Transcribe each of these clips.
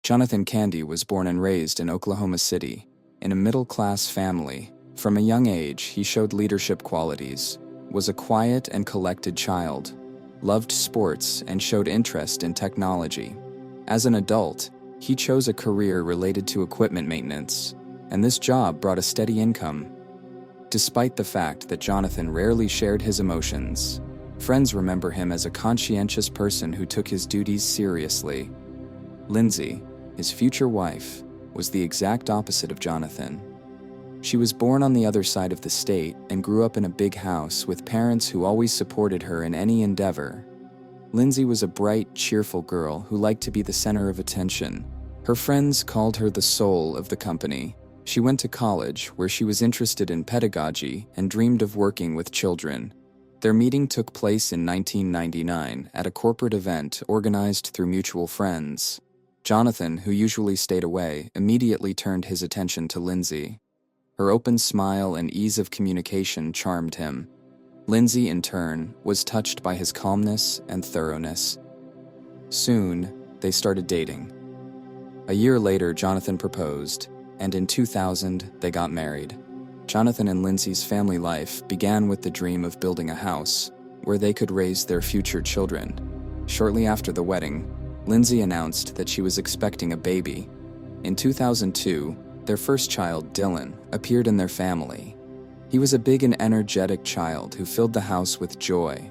Jonathan Candi was born and raised in Oklahoma City, in a middle-class family. From a young age, he showed leadership qualities, was a quiet and collected child, loved sports, and showed interest in technology. As an adult, he chose a career related to equipment maintenance, and this job brought a steady income. Despite the fact that Jonathan rarely shared his emotions, friends remember him as a conscientious person who took his duties seriously. Lindsay, his future wife, was the exact opposite of Jonathan. She was born on the other side of the state and grew up in a big house with parents who always supported her in any endeavor. Lindsay was a bright, cheerful girl who liked to be the center of attention. Her friends called her the soul of the company. She went to college, where she was interested in pedagogy and dreamed of working with children. Their meeting took place in 1999 at a corporate event organized through mutual friends. Jonathan, who usually stayed away, immediately turned his attention to Lindsay. Her open smile and ease of communication charmed him. Lindsay, in turn, was touched by his calmness and thoroughness. Soon, they started dating. A year later, Jonathan proposed, and in 2000, they got married. Jonathan and Lindsay's family life began with the dream of building a house where they could raise their future children. Shortly after the wedding, Lindsay announced that she was expecting a baby. In 2002, their first child, Dylan, appeared in their family. He was a big and energetic child who filled the house with joy.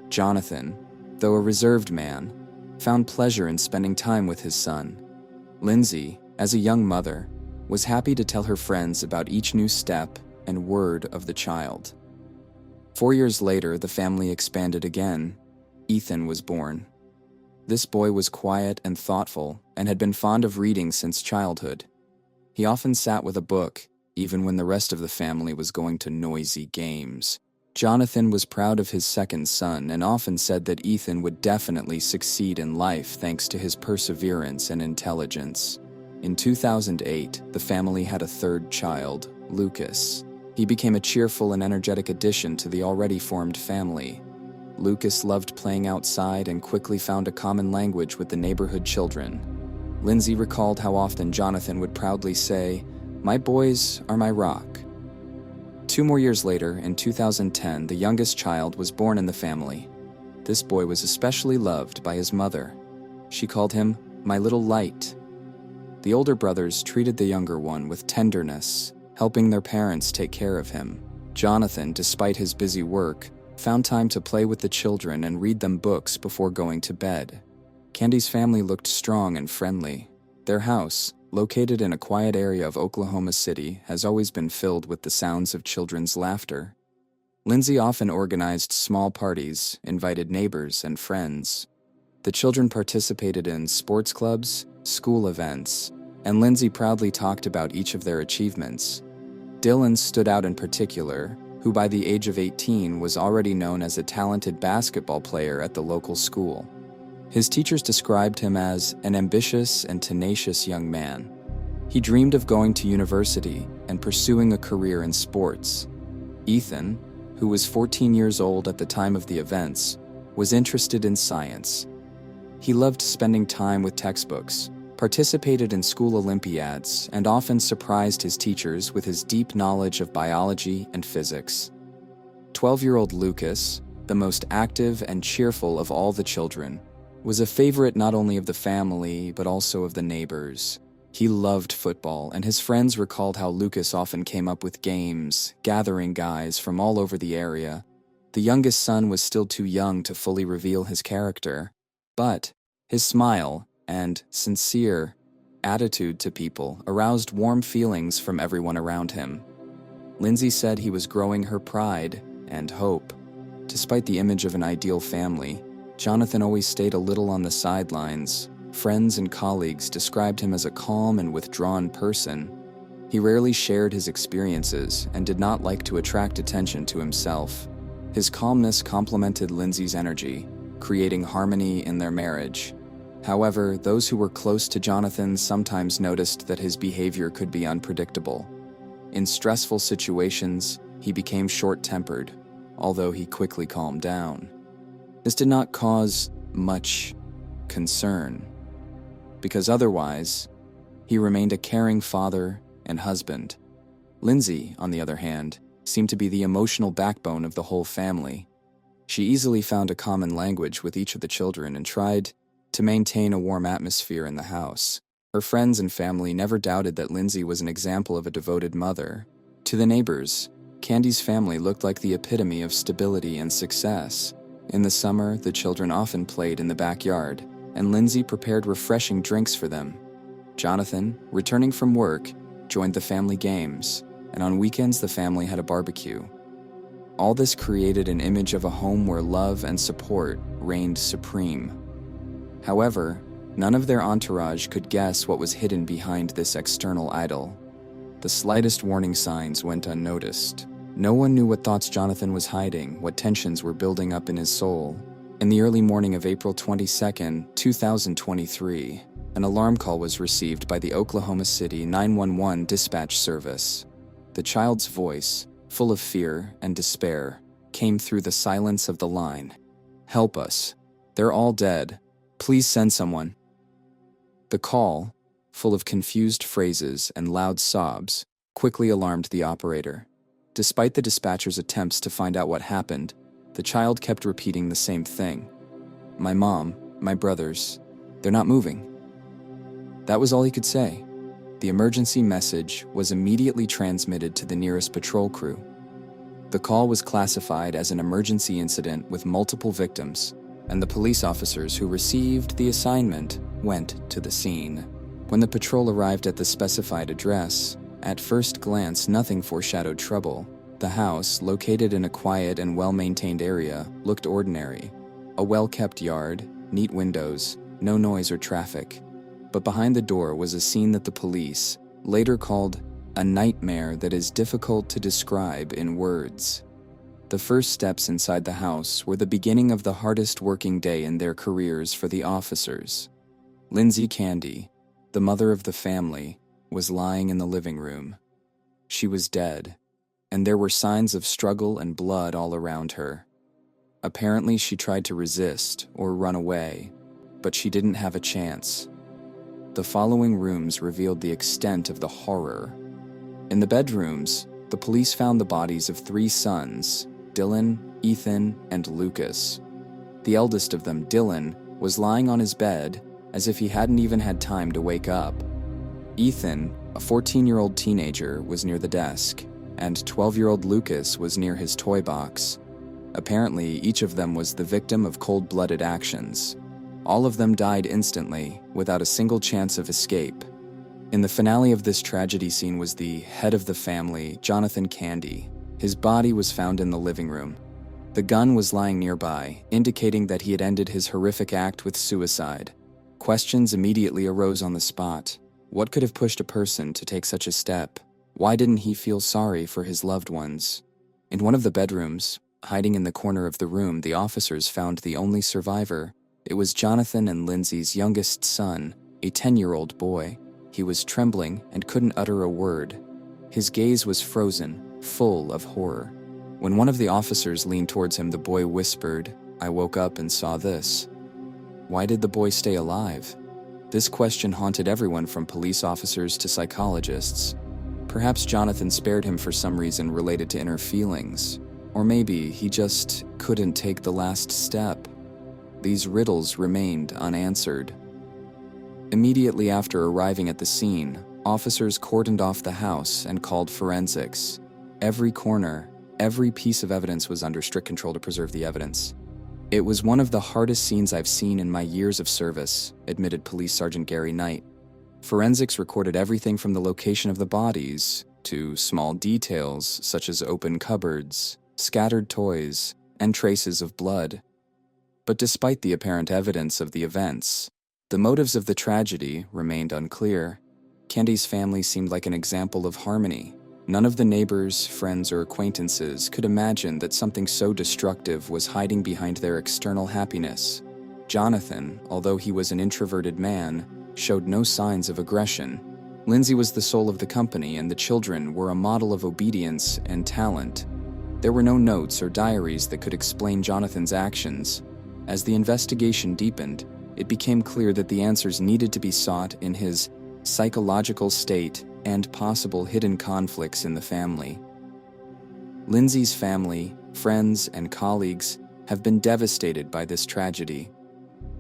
Jonathan, though a reserved man, found pleasure in spending time with his son. Lindsay, as a young mother, was happy to tell her friends about each new step and word of the child. 4 years later, the family expanded again. Ethan was born. This boy was quiet and thoughtful and had been fond of reading since childhood. He often sat with a book, even when the rest of the family was going to noisy games. Jonathan was proud of his second son and often said that Ethan would definitely succeed in life thanks to his perseverance and intelligence. In 2008, the family had a third child, Lucas. He became a cheerful and energetic addition to the already formed family. Lucas loved playing outside and quickly found a common language with the neighborhood children. Lindsay recalled how often Jonathan would proudly say, "My boys are my rock." 2 more years later, in 2010, the youngest child was born in the family. This boy was especially loved by his mother. She called him, "My little light." The older brothers treated the younger one with tenderness, helping their parents take care of him. Jonathan, despite his busy work, found time to play with the children and read them books before going to bed. Candi's family looked strong and friendly. Their house, located in a quiet area of Oklahoma City, has always been filled with the sounds of children's laughter. Lindsay often organized small parties, invited neighbors and friends. The children participated in sports clubs, school events, and Lindsay proudly talked about each of their achievements. Dylan stood out in particular, who by the age of 18 was already known as a talented basketball player at the local school. His teachers described him as an ambitious and tenacious young man. He dreamed of going to university and pursuing a career in sports. Ethan, who was 14 years old at the time of the events, was interested in science. He loved spending time with textbooks, participated in school Olympiads, and often surprised his teachers with his deep knowledge of biology and physics. 12-year-old Lucas, the most active and cheerful of all the children, was a favorite not only of the family but also of the neighbors. He loved football, and his friends recalled how Lucas often came up with games, gathering guys from all over the area. The youngest son was still too young to fully reveal his character, but his smile and sincere attitude to people aroused warm feelings from everyone around him. Lindsay said he was growing her pride and hope. Despite the image of an ideal family, Jonathan always stayed a little on the sidelines. Friends and colleagues described him as a calm and withdrawn person. He rarely shared his experiences and did not like to attract attention to himself. His calmness complemented Lindsay's energy, creating harmony in their marriage. However, those who were close to Jonathan sometimes noticed that his behavior could be unpredictable. In stressful situations, he became short-tempered, although he quickly calmed down. This did not cause much concern. because otherwise, he remained a caring father and husband. Lindsay, on the other hand, seemed to be the emotional backbone of the whole family. She easily found a common language with each of the children and tried to maintain a warm atmosphere in the house. Her friends and family never doubted that Lindsay was an example of a devoted mother. To the neighbors, Candi's family looked like the epitome of stability and success. In the summer, the children often played in the backyard, and Lindsay prepared refreshing drinks for them. Jonathan, returning from work, joined the family games, and on weekends the family had a barbecue. All this created an image of a home where love and support reigned supreme. However, none of their entourage could guess what was hidden behind this external idol. The slightest warning signs went unnoticed. No one knew what thoughts Jonathan was hiding, what tensions were building up in his soul. In the early morning of April 22, 2023, an alarm call was received by the Oklahoma City 911 dispatch service. The child's voice, full of fear and despair, came through the silence of the line. "Help us. They're all dead. Please send someone." The call, full of confused phrases and loud sobs, quickly alarmed the operator. Despite the dispatcher's attempts to find out what happened, the child kept repeating the same thing. "My mom, my brothers, they're not moving." That was all he could say. The emergency message was immediately transmitted to the nearest patrol crew. The call was classified as an emergency incident with multiple victims, and the police officers who received the assignment went to the scene. When the patrol arrived at the specified address, at first glance nothing foreshadowed trouble. The house, located in a quiet and well-maintained area, looked ordinary. A well-kept yard, neat windows, no noise or traffic. But behind the door was a scene that the police later called a nightmare that is difficult to describe in words. The first steps inside the house were the beginning of the hardest working day in their careers for the officers. Lindsay Candi, the mother of the family, was lying in the living room. She was dead, and there were signs of struggle and blood all around her. Apparently, she tried to resist or run away, but she didn't have a chance. The following rooms revealed the extent of the horror. In the bedrooms, the police found the bodies of 3 sons, Dylan, Ethan, and Lucas. The eldest of them, Dylan, was lying on his bed as if he hadn't even had time to wake up. Ethan, a 14-year-old teenager, was near the desk, and 12-year-old Lucas was near his toy box. Apparently, each of them was the victim of cold-blooded actions. All of them died instantly, without a single chance of escape. In the finale of this tragedy scene was the head of the family, Jonathan Candi. His body was found in the living room. The gun was lying nearby, indicating that he had ended his horrific act with suicide. Questions immediately arose on the spot. What could have pushed a person to take such a step? Why didn't he feel sorry for his loved ones? In one of the bedrooms, hiding in the corner of the room, the officers found the only survivor. It was Jonathan and Lindsay's youngest son, a 10-year-old boy. He was trembling and couldn't utter a word. His gaze was frozen, full of horror. When one of the officers leaned towards him, the boy whispered, "I woke up and saw this." Why did the boy stay alive? This question haunted everyone from police officers to psychologists. Perhaps Jonathan spared him for some reason related to inner feelings. Or maybe he just couldn't take the last step. These riddles remained unanswered. Immediately after arriving at the scene, officers cordoned off the house and called forensics. Every corner, every piece of evidence was under strict control to preserve the evidence. "It was one of the hardest scenes I've seen in my years of service," admitted Police Sergeant Gary Knight. Forensics recorded everything from the location of the bodies to small details such as open cupboards, scattered toys, and traces of blood. But despite the apparent evidence of the events, the motives of the tragedy remained unclear. Candi's family seemed like an example of harmony. None of the neighbors, friends, or acquaintances could imagine that something so destructive was hiding behind their external happiness. Jonathan, although he was an introverted man, showed no signs of aggression. Lindsay was the soul of the company, and the children were a model of obedience and talent. There were no notes or diaries that could explain Jonathan's actions. As the investigation deepened, it became clear that the answers needed to be sought in his psychological state and possible hidden conflicts in the family. Lindsay's family, friends, and colleagues have been devastated by this tragedy.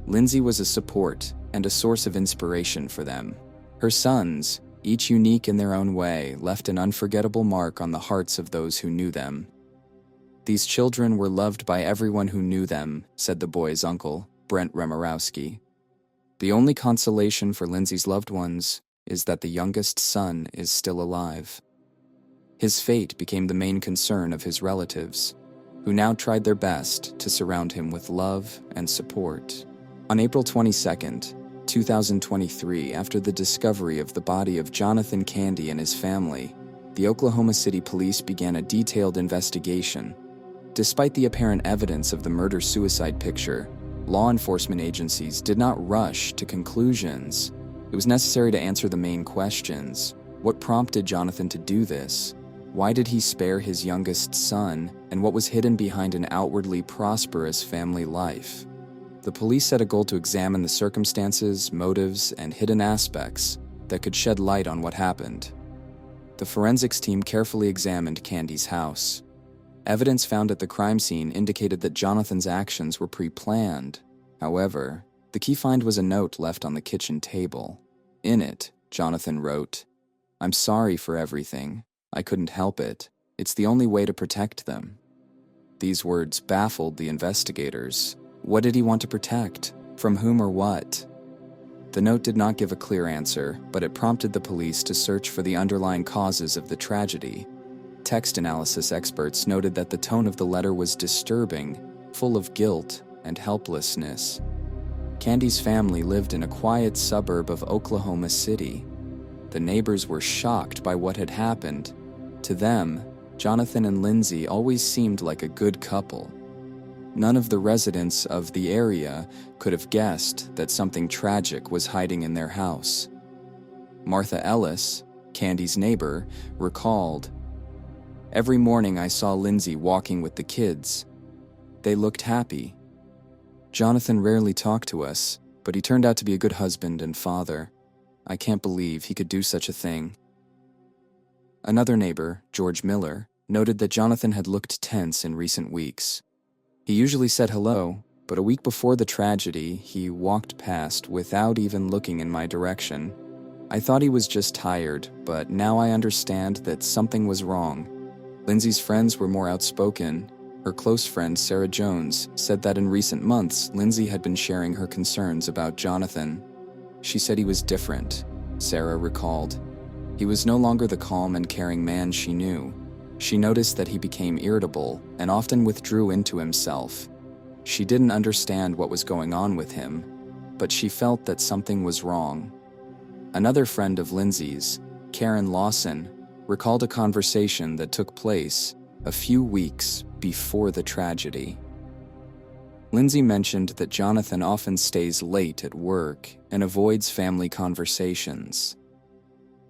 Lindsay was a support and a source of inspiration for them. Her sons, each unique in their own way, left an unforgettable mark on the hearts of those who knew them. "These children were loved by everyone who knew them," said the boy's uncle, Brent Remorowski. "The only consolation for Lindsay's loved ones is that the youngest son is still alive." His fate became the main concern of his relatives, who now tried their best to surround him with love and support. On April 22, 2023, after the discovery of the body of Jonathan Candi and his family, the Oklahoma City police began a detailed investigation. Despite the apparent evidence of the murder-suicide picture, law enforcement agencies did not rush to conclusions. It was necessary to answer the main questions. What prompted Jonathan to do this? Why did he spare his youngest son? And what was hidden behind an outwardly prosperous family life? The police set a goal to examine the circumstances, motives, and hidden aspects that could shed light on what happened. The forensics team carefully examined Candi's house. Evidence found at the crime scene indicated that Jonathan's actions were pre-planned. However, the key find was a note left on the kitchen table. In it, Jonathan wrote, "I'm sorry for everything. I couldn't help it. It's the only way to protect them." These words baffled the investigators. What did he want to protect? From whom or what? The note did not give a clear answer, but it prompted the police to search for the underlying causes of the tragedy. Text analysis experts noted that the tone of the letter was disturbing, full of guilt and helplessness. Candi's family lived in a quiet suburb of Oklahoma City. The neighbors were shocked by what had happened. To them, Jonathan and Lindsay always seemed like a good couple. None of the residents of the area could have guessed that something tragic was hiding in their house. Martha Ellis, Candi's neighbor, recalled, "Every morning I saw Lindsay walking with the kids. They looked happy. Jonathan rarely talked to us, but he turned out to be a good husband and father. I can't believe he could do such a thing." Another neighbor, George Miller, noted that Jonathan had looked tense in recent weeks. He usually said hello, but a week before the tragedy, he walked past without even looking in my direction. "I thought he was just tired, but now I understand that something was wrong." Lindsay's friends were more outspoken. Her close friend, Sarah Jones, said that in recent months, Lindsay had been sharing her concerns about Jonathan. She said he was different, Sarah recalled. He was no longer the calm and caring man she knew. She noticed that he became irritable and often withdrew into himself. She didn't understand what was going on with him, but she felt that something was wrong. Another friend of Lindsay's, Karen Lawson, recalled a conversation that took place a few weeks before the tragedy. Lindsay mentioned that Jonathan often stays late at work and avoids family conversations.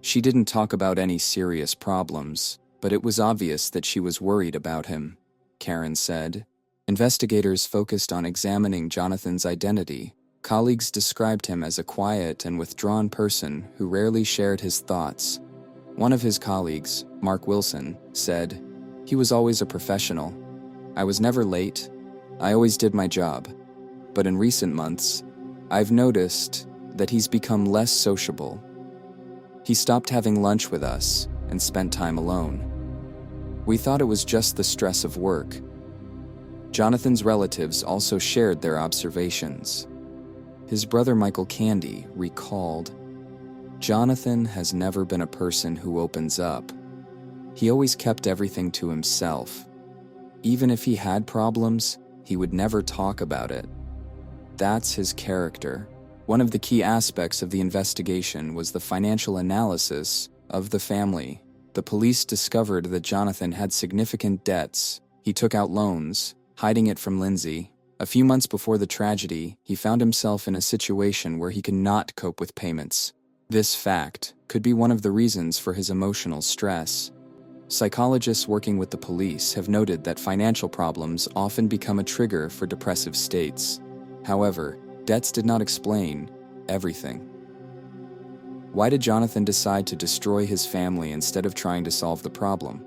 She didn't talk about any serious problems, but it was obvious that she was worried about him, Karen said. Investigators focused on examining Jonathan's identity. Colleagues described him as a quiet and withdrawn person who rarely shared his thoughts. One of his colleagues, Mark Wilson, said, "He was always a professional. I was never late. I always did my job. But in recent months, I've noticed that he's become less sociable. He stopped having lunch with us and spent time alone. We thought it was just the stress of work." Jonathan's relatives also shared their observations. His brother Michael Candi recalled, "Jonathan has never been a person who opens up. He always kept everything to himself. Even if he had problems, he would never talk about it. That's his character." One of the key aspects of the investigation was the financial analysis of the family. The police discovered that Jonathan had significant debts. He took out loans, hiding it from Lindsay. A few months before the tragedy, he found himself in a situation where he could not cope with payments. This fact could be one of the reasons for his emotional stress. Psychologists working with the police have noted that financial problems often become a trigger for depressive states. However, Debts did not explain everything. Why did Jonathan decide to destroy his family instead of trying to solve the problem?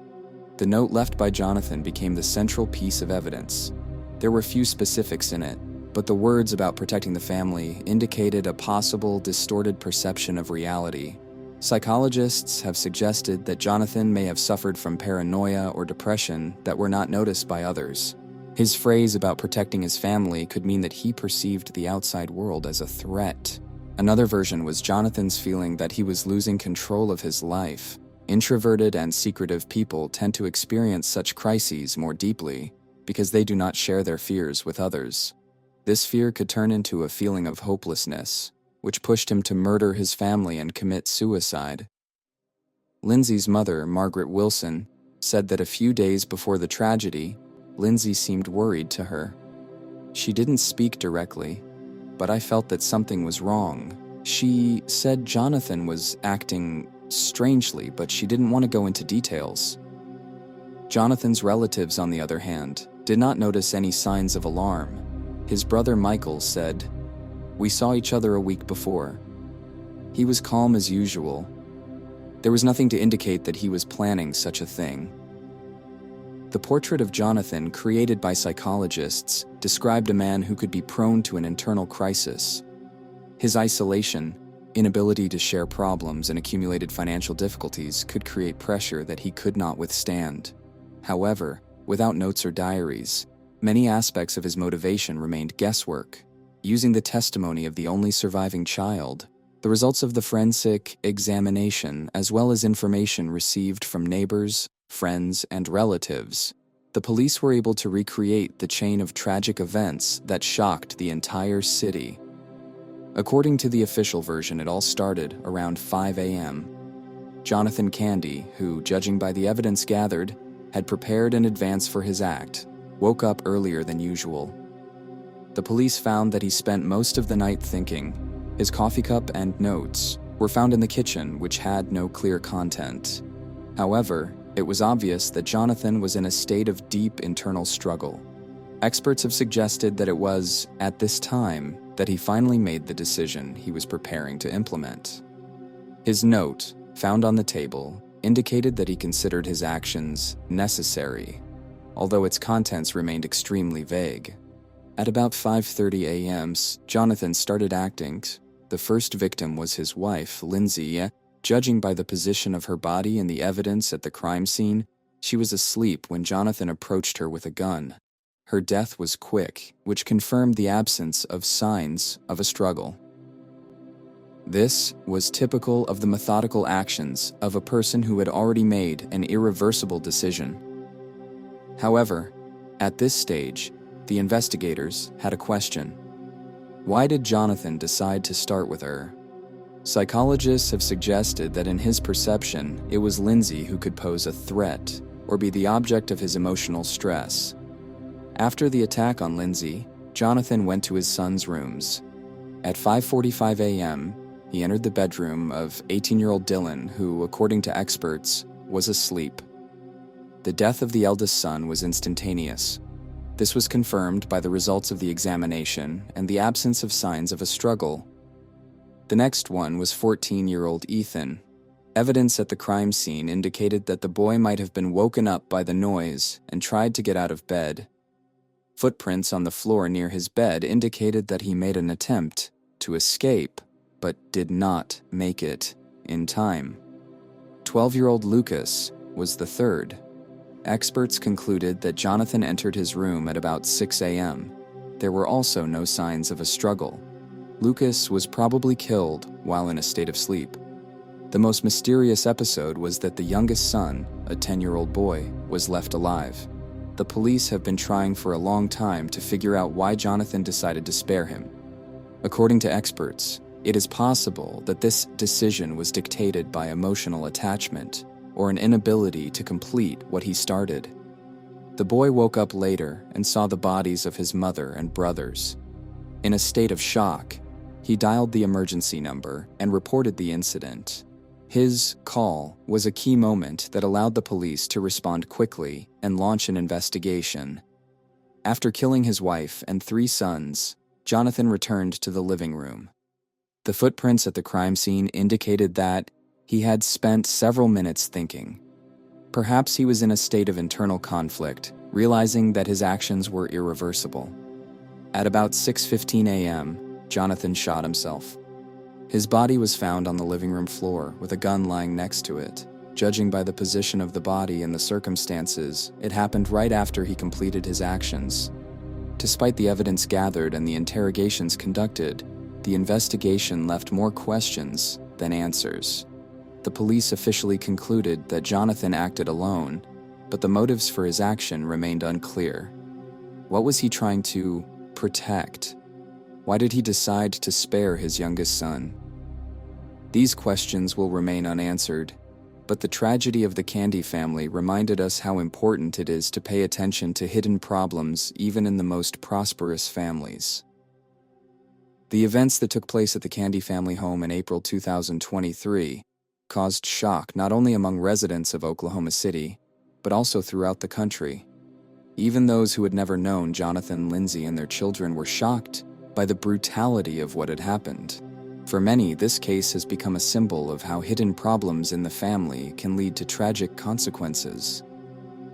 The note left by Jonathan became the central piece of evidence. There were few specifics in it, but the words about protecting the family indicated a possible distorted perception of reality. Psychologists have suggested that Jonathan may have suffered from paranoia or depression that were not noticed by others. His phrase about protecting his family could mean that he perceived the outside world as a threat. Another version was Jonathan's feeling that he was losing control of his life. Introverted and secretive people tend to experience such crises more deeply because they do not share their fears with others. This fear could turn into a feeling of hopelessness, which pushed him to murder his family and commit suicide. Lindsay's mother, Margaret Wilson, said that a few days before the tragedy, Lindsay seemed worried to her. She didn't speak directly, but I felt that something was wrong. She said Jonathan was acting strangely, but she didn't want to go into details. Jonathan's relatives, on the other hand, did not notice any signs of alarm. His brother Michael said, "We saw each other a week before. He was calm as usual. There was nothing to indicate that he was planning such a thing." The portrait of Jonathan, created by psychologists, described a man who could be prone to an internal crisis. His isolation, inability to share problems, and accumulated financial difficulties could create pressure that he could not withstand. However, without notes or diaries, many aspects of his motivation remained guesswork. Using the testimony of the only surviving child, the results of the forensic examination, as well as information received from neighbors, friends, and relatives, the police were able to recreate the chain of tragic events that shocked the entire city. According to the official version, it all started around 5 a.m. Jonathan Candi, who, judging by the evidence gathered, had prepared in advance for his act, woke up earlier than usual. The police found that he spent most of the night thinking. His coffee cup and notes were found in the kitchen, which had no clear content. However, it was obvious that Jonathan was in a state of deep internal struggle. Experts have suggested that it was, at this time, that he finally made the decision he was preparing to implement. His note, found on the table, indicated that he considered his actions necessary, although its contents remained extremely vague. At about 5:30 a.m., Jonathan started acting. The first victim was his wife, Lindsay. Judging by the position of her body and the evidence at the crime scene, she was asleep when Jonathan approached her with a gun. Her death was quick, which confirmed the absence of signs of a struggle. This was typical of the methodical actions of a person who had already made an irreversible decision. However, at this stage, the investigators had a question. Why did Jonathan decide to start with her? Psychologists have suggested that in his perception, it was Lindsay who could pose a threat or be the object of his emotional stress. After the attack on Lindsay, Jonathan went to his son's rooms. At 5:45 a.m., he entered the bedroom of 18-year-old Dylan, who, according to experts, was asleep. The death of the eldest son was instantaneous. This was confirmed by the results of the examination and the absence of signs of a struggle. The next one was 14-year-old Ethan. Evidence at the crime scene indicated that the boy might have been woken up by the noise and tried to get out of bed. Footprints on the floor near his bed indicated that he made an attempt to escape, but did not make it in time. 12-year-old Lucas was the third. Experts concluded that Jonathan entered his room at about 6 a.m. There were also no signs of a struggle. Lucas was probably killed while in a state of sleep. The most mysterious episode was that the youngest son, a 10-year-old boy, was left alive. The police have been trying for a long time to figure out why Jonathan decided to spare him. According to experts, it is possible that this decision was dictated by emotional attachment or an inability to complete what he started. The boy woke up later and saw the bodies of his mother and brothers. In a state of shock, he dialed the emergency number and reported the incident. His call was a key moment that allowed the police to respond quickly and launch an investigation. After killing his wife and 3 sons, Jonathan returned to the living room. The footprints at the crime scene indicated that he had spent several minutes thinking. Perhaps he was in a state of internal conflict, realizing that his actions were irreversible. At about 6:15 a.m., Jonathan shot himself. His body was found on the living room floor with a gun lying next to it. Judging by the position of the body and the circumstances, it happened right after he completed his actions. Despite the evidence gathered and the interrogations conducted, the investigation left more questions than answers. The police officially concluded that Jonathan acted alone, but the motives for his action remained unclear. What was he trying to protect? Why did he decide to spare his youngest son? These questions will remain unanswered, but the tragedy of the Candi family reminded us how important it is to pay attention to hidden problems even in the most prosperous families. The events that took place at the Candi family home in April 2023 caused shock not only among residents of Oklahoma City, but also throughout the country. Even those who had never known Jonathan, Lindsay, and their children were shocked by the brutality of what had happened. For many, this case has become a symbol of how hidden problems in the family can lead to tragic consequences.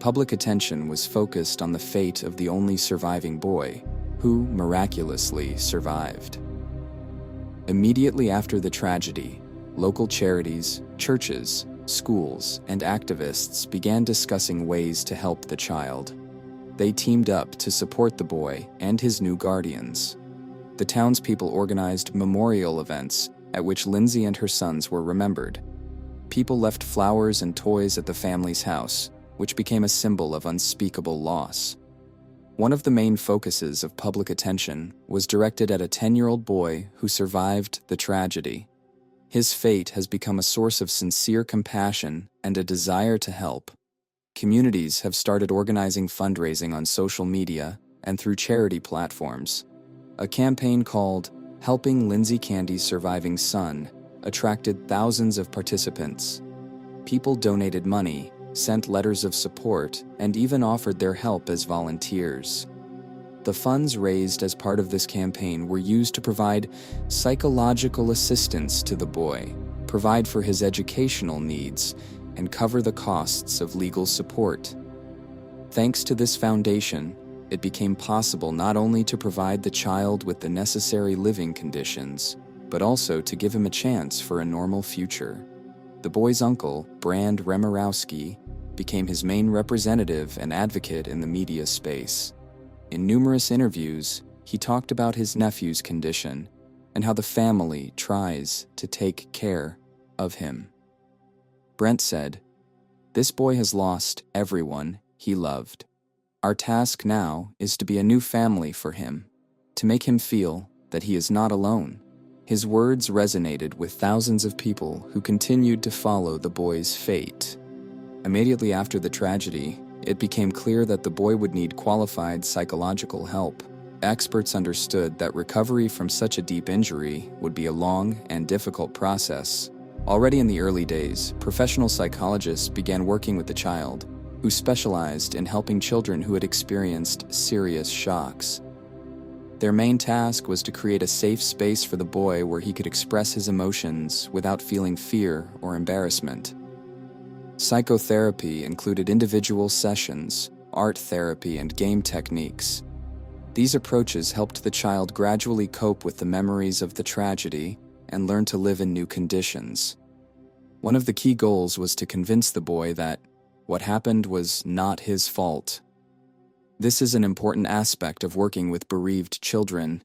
Public attention was focused on the fate of the only surviving boy, who miraculously survived. Immediately after the tragedy, local charities, churches, schools, and activists began discussing ways to help the child. They teamed up to support the boy and his new guardians. The townspeople organized memorial events at which Lindsay and her sons were remembered. People left flowers and toys at the family's house, which became a symbol of unspeakable loss. One of the main focuses of public attention was directed at a 10-year-old boy who survived the tragedy. His fate has become a source of sincere compassion and a desire to help. Communities have started organizing fundraising on social media and through charity platforms. A campaign called Helping Lindsay Candi's Surviving Son attracted thousands of participants. People donated money, sent letters of support, and even offered their help as volunteers. The funds raised as part of this campaign were used to provide psychological assistance to the boy, provide for his educational needs, and cover the costs of legal support. Thanks to this foundation, it became possible not only to provide the child with the necessary living conditions, but also to give him a chance for a normal future. The boy's uncle, Brand Remarowski, became his main representative and advocate in the media space. In numerous interviews, he talked about his nephew's condition and how the family tries to take care of him. Brent said, "This boy has lost everyone he loved. Our task now is to be a new family for him, to make him feel that he is not alone." His words resonated with thousands of people who continued to follow the boy's fate. Immediately after the tragedy, it became clear that the boy would need qualified psychological help. Experts understood that recovery from such a deep injury would be a long and difficult process. Already in the early days, professional psychologists began working with the child, who specialized in helping children who had experienced serious shocks. Their main task was to create a safe space for the boy where he could express his emotions without feeling fear or embarrassment. Psychotherapy included individual sessions, art therapy, and game techniques. These approaches helped the child gradually cope with the memories of the tragedy and learn to live in new conditions. One of the key goals was to convince the boy that what happened was not his fault. This is an important aspect of working with bereaved children,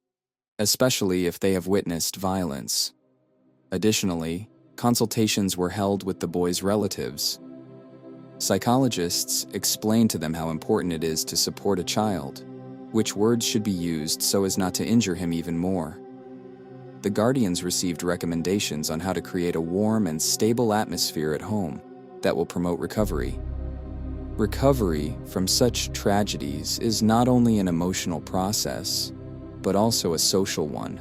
especially if they have witnessed violence. Additionally, consultations were held with the boy's relatives. Psychologists explained to them how important it is to support a child, which words should be used so as not to injure him even more. The guardians received recommendations on how to create a warm and stable atmosphere at home that will promote recovery. Recovery from such tragedies is not only an emotional process, but also a social one.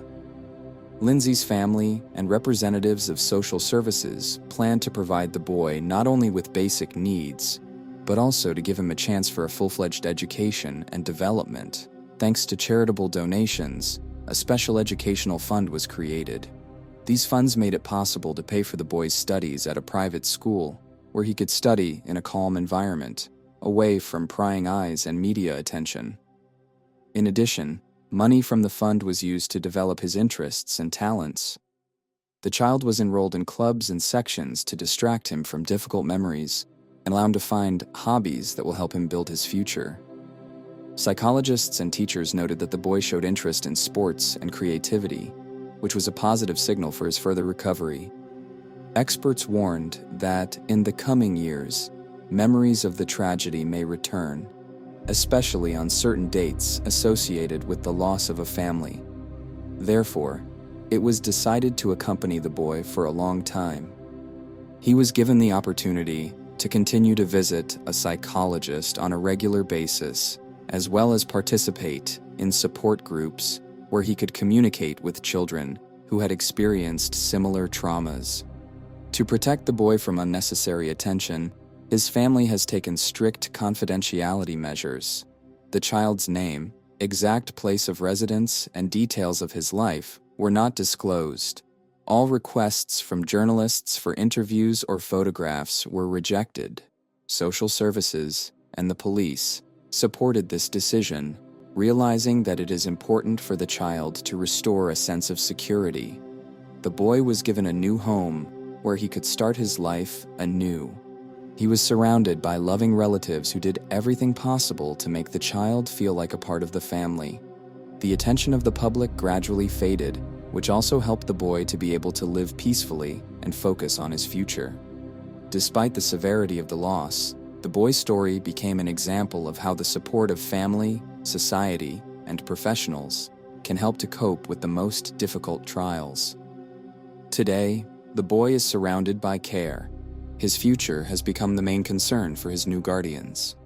Lindsay's family and representatives of social services plan to provide the boy not only with basic needs, but also to give him a chance for a full-fledged education and development. Thanks to charitable donations, a special educational fund was created. These funds made it possible to pay for the boy's studies at a private school, where he could study in a calm environment, away from prying eyes and media attention. In addition, money from the fund was used to develop his interests and talents. The child was enrolled in clubs and sections to distract him from difficult memories and allow him to find hobbies that will help him build his future. Psychologists and teachers noted that the boy showed interest in sports and creativity, which was a positive signal for his further recovery. Experts warned that, in the coming years, memories of the tragedy may return, especially on certain dates associated with the loss of a family. Therefore, it was decided to accompany the boy for a long time. He was given the opportunity to continue to visit a psychologist on a regular basis, as well as participate in support groups where he could communicate with children who had experienced similar traumas. To protect the boy from unnecessary attention, his family has taken strict confidentiality measures. The child's name, exact place of residence, and details of his life were not disclosed. All requests from journalists for interviews or photographs were rejected. Social services and the police supported this decision, realizing that it is important for the child to restore a sense of security. The boy was given a new home where he could start his life anew. He was surrounded by loving relatives who did everything possible to make the child feel like a part of the family. The attention of the public gradually faded, which also helped the boy to be able to live peacefully and focus on his future. Despite the severity of the loss, the boy's story became an example of how the support of family, society, and professionals can help to cope with the most difficult trials. Today, the boy is surrounded by care. His future has become the main concern for his new guardians.